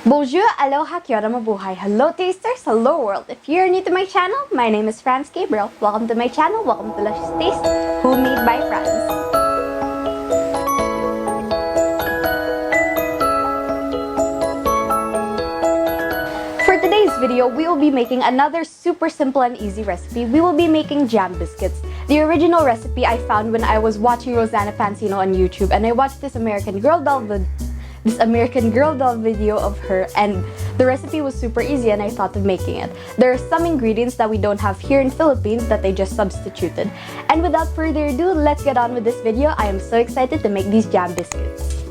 Bonjour, aloha, kia ora, mabuhay. Hello tasters, hello world. If you're new to my channel, my name is Franz Gabriel. Welcome to my channel, welcome to Luscious Taste, Homemade by Franz. For today's video, we will be making another super simple and easy recipe. We will be making jam biscuits. The original recipe I found when I was watching Rosanna Pansino on YouTube, and I watched this American Girl doll video of her, and the recipe was super easy and I thought of making it. There are some ingredients that we don't have here in Philippines that they just substituted. And without further ado, let's get on with this video. I am so excited to make these jam biscuits.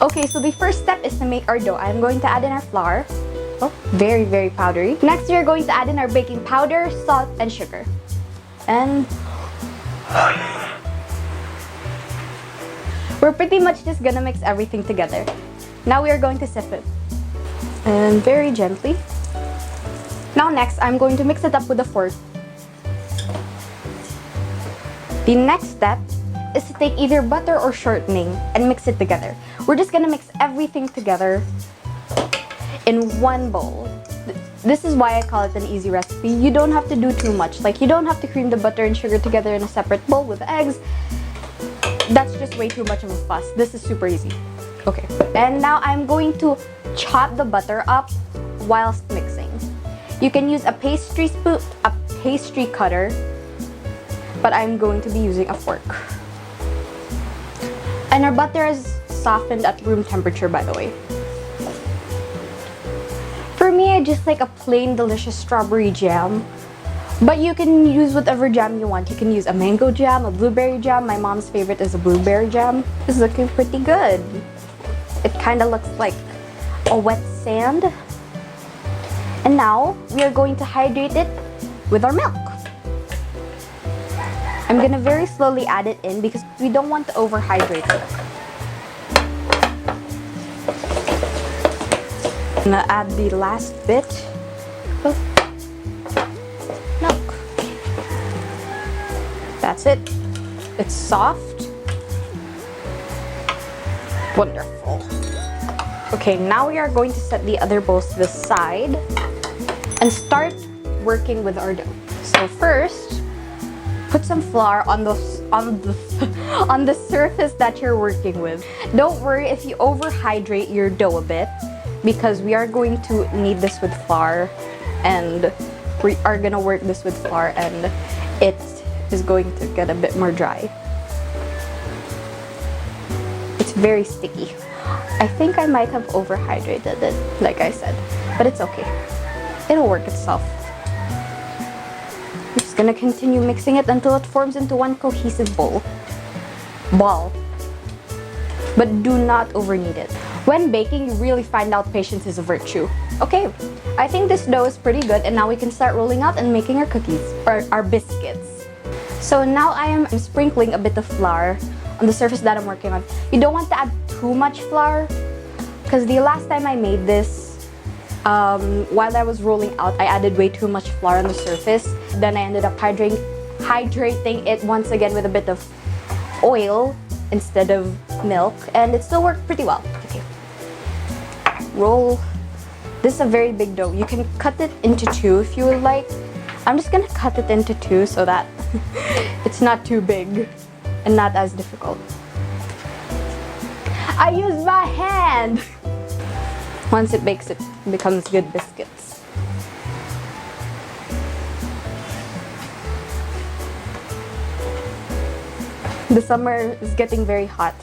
Okay, so the first step is to make our dough. I'm going to add in our flour. Oh, very, very powdery. Next, we are going to add in our baking powder, salt, and sugar. And we're pretty much just gonna mix everything together. Now we are going to sift it. And very gently. Now next, I'm going to mix it up with a fork. The next step is to take either butter or shortening and mix it together. We're just gonna mix everything together in one bowl. This is why I call it an easy recipe. You don't have to do too much. Like, you don't have to cream the butter and sugar together in a separate bowl with eggs. That's just way too much of a fuss. This is super easy. Okay, and now I'm going to chop the butter up whilst mixing. You can use a pastry cutter, but I'm going to be using a fork. And our butter is softened at room temperature, by the way. For me, I just like a plain delicious strawberry jam. But you can use whatever jam you want. You can use a mango jam, a blueberry jam. My mom's favorite is a blueberry jam. It's looking pretty good. It kind of looks like a wet sand. And now we are going to hydrate it with our milk. I'm gonna very slowly add it in because we don't want to overhydrate it. I'm gonna add the last bit of milk. That's it. It's soft. Wonderful. Okay, now we are going to set the other bowls to the side and start working with our dough. So first, put some flour on the surface that you're working with. Don't worry if you overhydrate your dough a bit, because we are going to knead this with flour, and we are gonna work this with flour, and it is going to get a bit more dry. It's very sticky. I think I might have overhydrated it, like I said, but it's okay. It'll work itself. I'm just gonna continue mixing it until it forms into one cohesive ball. But do not overknead it. When baking, you really find out patience is a virtue. Okay, I think this dough is pretty good, and now we can start rolling out and making our cookies, or our biscuits. So now I am sprinkling a bit of flour on the surface that I'm working on. You don't want to add too much flour, because the last time I made this, while I was rolling out, I added way too much flour on the surface. Then I ended up hydrating it once again with a bit of oil instead of milk, and it still worked pretty well. Okay. Roll. This is a very big dough. You can cut it into two if you would like. I'm just gonna cut it into two so that it's not too big and not as difficult. I use my hand! Once it bakes, it becomes good biscuits. The summer is getting very hot.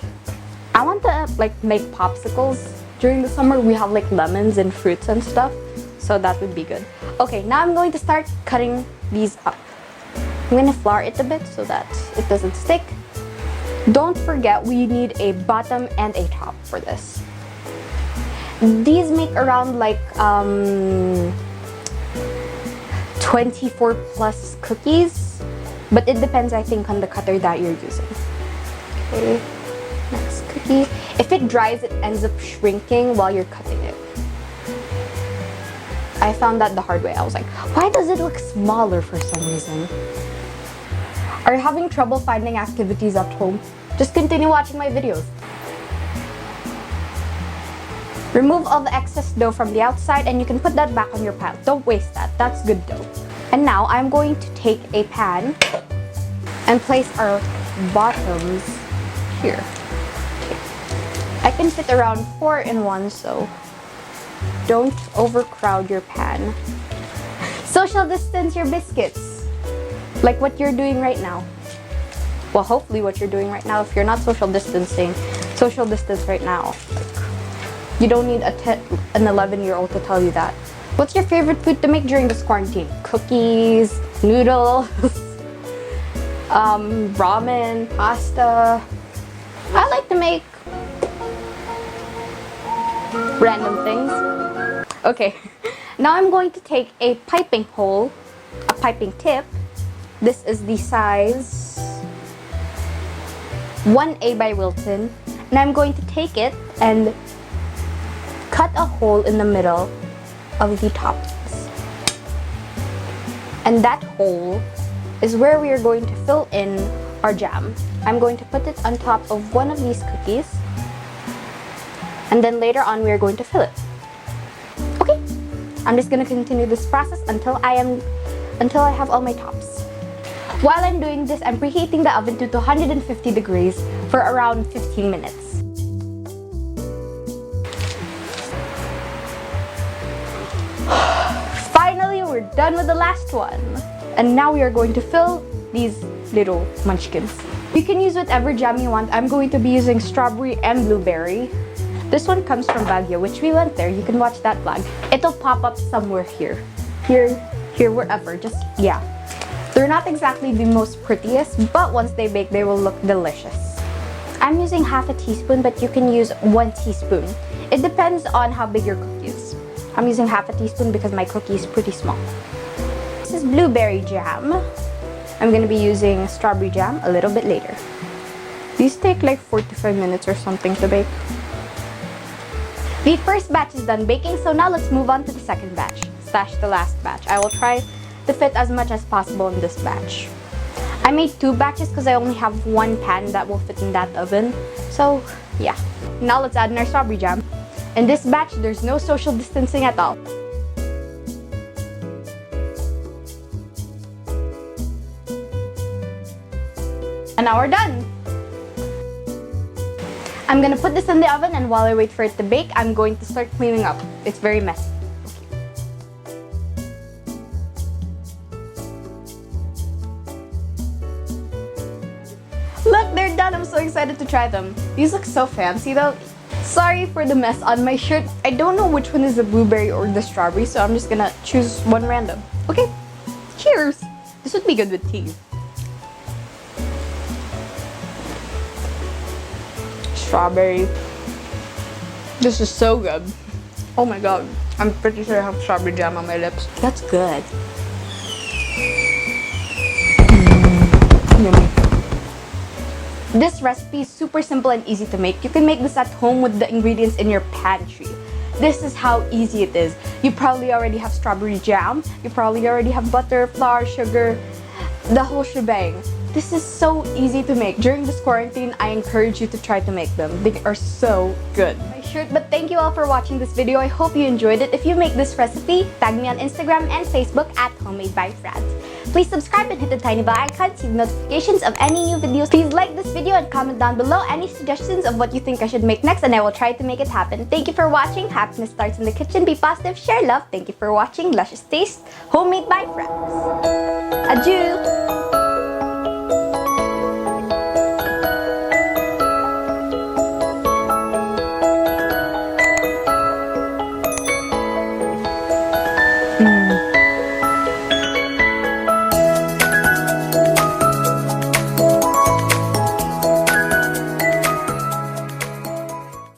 I want to make popsicles. During the summer, we have like lemons and fruits and stuff, so that would be good. Okay, now I'm going to start cutting these up. I'm going to flour it a bit so that it doesn't stick. Don't forget, we need a bottom and a top for this. These make around like 24 plus cookies, but it depends, I think, on the cutter that you're using. Okay, next cookie. If it dries, it ends up shrinking while you're cutting it. I found that the hard way. I was like, why does it look smaller for some reason? Are you having trouble finding activities at home? Just continue watching my videos. Remove all the excess dough from the outside and you can put that back on your pan. Don't waste that. That's good dough. And now I'm going to take a pan and place our bottoms here. Okay. I can fit around 4 in one, so don't overcrowd your pan. Social distance your biscuits, like what you're doing right now. Well, hopefully what you're doing right now. If you're not social distancing, social distance right now. You don't need an 11-year-old to tell you that. What's your favorite food to make during this quarantine? Cookies, noodles, ramen, pasta. I like to make random things. Okay, now I'm going to take a piping hole, a piping tip. This is the size 1A by Wilton. And I'm going to take it and cut a hole in the middle of the toppings. And that hole is where we are going to fill in our jam. I'm going to put it on top of one of these cookies. And then later on we are going to fill it. Okay, I'm just gonna continue this process until I have all my tops. While I'm doing this, I'm preheating the oven to 250 degrees for around 15 minutes. Finally, we're done with the last one. And now we are going to fill these little munchkins. You can use whatever jam you want. I'm going to be using strawberry and blueberry. This one comes from Baguio, which we went there. You can watch that vlog. It'll pop up somewhere here, wherever. Just, yeah. They're not exactly the most prettiest, but once they bake, they will look delicious. I'm using half a teaspoon, but you can use 1 teaspoon. It depends on how big your cookie is. I'm using half a teaspoon because my cookie is pretty small. This is blueberry jam. I'm gonna be using strawberry jam a little bit later. These take like 45 minutes or something to bake. The first batch is done baking, so now let's move on to the second batch. Stash the last batch. I will try to fit as much as possible in this batch. I made 2 batches because I only have 1 pan that will fit in that oven. So yeah. Now let's add in our strawberry jam. In this batch, there's no social distancing at all. And now we're done. I'm gonna put this in the oven, and while I wait for it to bake, I'm going to start cleaning up. It's very messy. Look, they're done. I'm so excited to try them. These look so fancy though. Sorry for the mess on my shirt. I don't know which one is the blueberry or the strawberry, so I'm just gonna choose one random. Okay, cheers. This would be good with tea. Strawberry. This is so good. Oh my god. I'm pretty sure I have strawberry jam on my lips. That's good. Yummy. This recipe is super simple and easy to make. You can make this at home with the ingredients in your pantry. This is how easy it is. You probably already have strawberry jam. You probably already have butter, flour, sugar, the whole shebang. This is so easy to make. During this quarantine, I encourage you to try to make them. They are so good. My shirt, but thank you all for watching this video. I hope you enjoyed it. If you make this recipe, tag me on Instagram and Facebook at homemadebyfranz. Please subscribe and hit the tiny bell icon to see notifications of any new videos. Please like this video and comment down below any suggestions of what you think I should make next, and I will try to make it happen. Thank you for watching. Happiness starts in the kitchen. Be positive, share love. Thank you for watching. Luscious Taste, Homemade by Franz. Adieu!